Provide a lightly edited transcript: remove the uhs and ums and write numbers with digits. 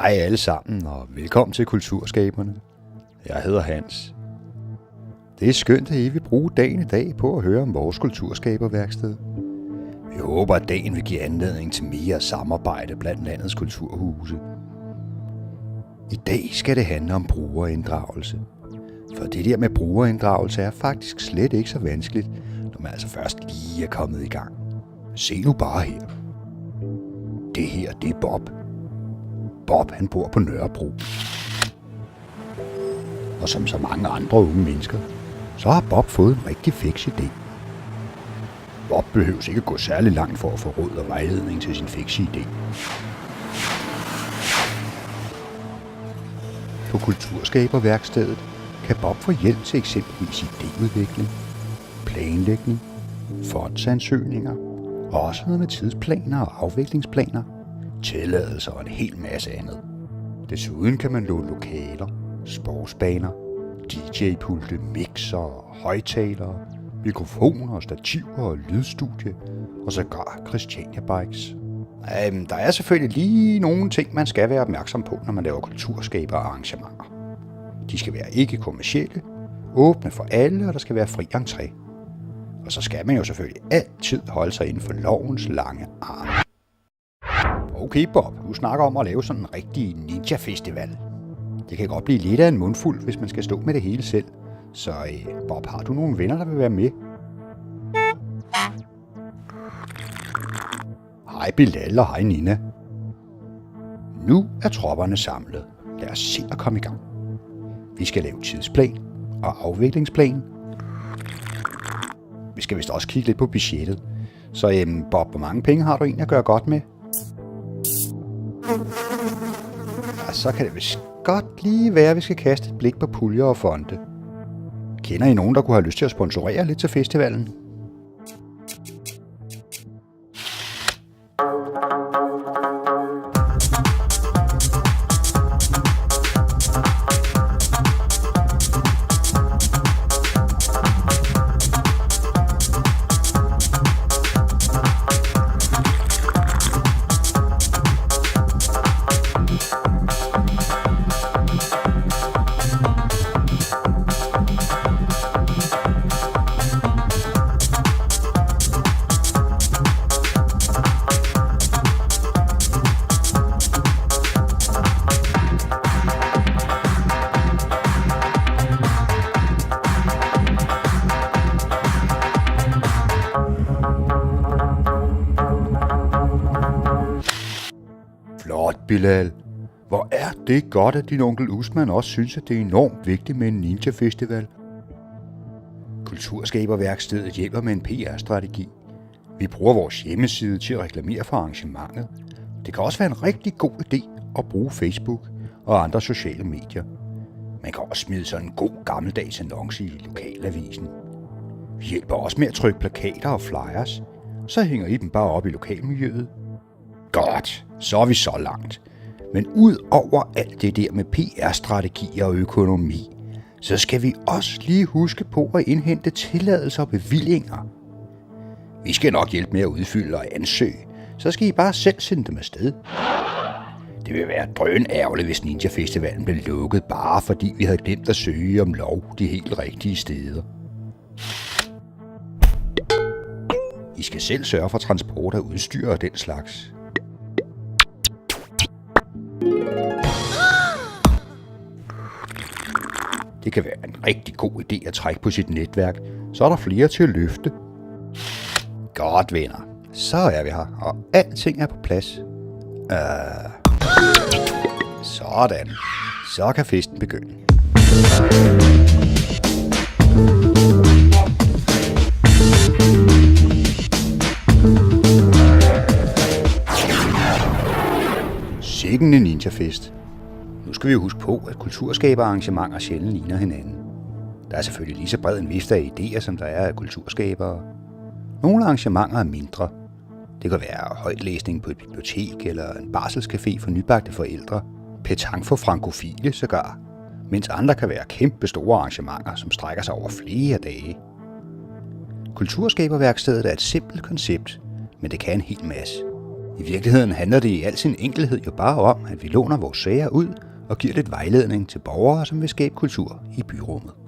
Hej alle sammen, og velkommen til Kulturskaberne. Jeg hedder Hans. Det er skønt, at I vil bruge dagen i dag på at høre om vores kulturskaberværksted. Vi håber, at dagen vil give anledning til mere samarbejde blandt landets kulturhuse. I dag skal det handle om brugerinddragelse. For det der med brugerinddragelse er faktisk slet ikke så vanskeligt, når man altså først lige er kommet i gang. Se nu bare her. Det her, det er Bob. Bob, han bor på Nørrebro. Og som så mange andre unge mennesker, så har Bob fået en rigtig fiks idé. Bob behøver ikke gå særlig langt for at få råd og vejledning til sin fikse idé. På Kulturskaberværkstedet kan Bob få hjælp til eksempelvis idéudvikling, planlægning, fondsansøgninger og også noget med tidsplaner og afviklingsplaner, tilladelser og en hel masse andet. Desuden kan man låne lokaler, sportsbaner, DJ-pulte, mixer, højtalere, mikrofoner, stativer og lydstudie og sågar Christiania Bikes. Der er selvfølgelig lige nogle ting, man skal være opmærksom på, når man laver kulturskaberarrangementer. De skal være ikke kommercielle, åbne for alle, og der skal være fri entré. Og så skal man jo selvfølgelig altid holde sig inden for lovens lange arm. Okay Bob, du snakker om at lave sådan en rigtig ninja-festival. Det kan godt blive lidt af en mundfuld, hvis man skal stå med det hele selv. Så Bob, har du nogle venner, der vil være med? Hej Bilal og hej Nina. Nu er tropperne samlet. Lad os se at komme i gang. Vi skal lave tidsplan og afviklingsplan. Vi skal vist også kigge lidt på budgettet. Så Bob, hvor mange penge har du egentlig at gøre godt med? Ja, så kan det vist godt lige være, at vi skal kaste et blik på puljer og fonde. Kender I nogen, der kunne have lyst til at sponsorere lidt til festivalen? Flot, Bilal. Hvor er det godt, at din onkel Usman også synes, at det er enormt vigtigt med en ninja-festival. Kulturskaberværkstedet hjælper med en PR-strategi. Vi bruger vores hjemmeside til at reklamere for arrangementet. Det kan også være en rigtig god idé at bruge Facebook og andre sociale medier. Man kan også smide sådan en god gammeldags annonce i lokalavisen. Vi hjælper også med at trykke plakater og flyers. Så hænger I dem bare op i lokalmiljøet. Godt, så er vi så langt. Men ud over alt det der med PR-strategier og økonomi, så skal vi også lige huske på at indhente tilladelser og bevillinger. Vi skal nok hjælpe med at udfylde og ansøge, så skal I bare selv sende dem afsted. Det vil være drønærgerligt, hvis Ninja Festivalen blev lukket, bare fordi vi havde glemt at søge om lov de helt rigtige steder. I skal selv sørge for transport af udstyr og den slags. Det kan være en rigtig god idé at trække på sit netværk, så er der flere til at løfte. Godt venner, så er vi her, og alting er på plads. Sådan, så kan festen begynde. Sikken en ninjafest. Nu skal vi jo huske på, at kulturskaberarrangementer sjældent ligner hinanden. Der er selvfølgelig lige så bred en vifte af idéer, som der er af kulturskabere. Nogle arrangementer er mindre. Det kan være højtlæsning på et bibliotek eller en barselscafé for nybagte forældre. Petanque for frankofile sågar. Mens andre kan være kæmpe store arrangementer, som strækker sig over flere dage. Kulturskaberværkstedet er et simpelt koncept, men det kan en hel masse. I virkeligheden handler det i al sin enkelhed jo bare om, at vi låner vores sager ud og giver lidt vejledning til borgere, som vil skabe kultur i byrummet.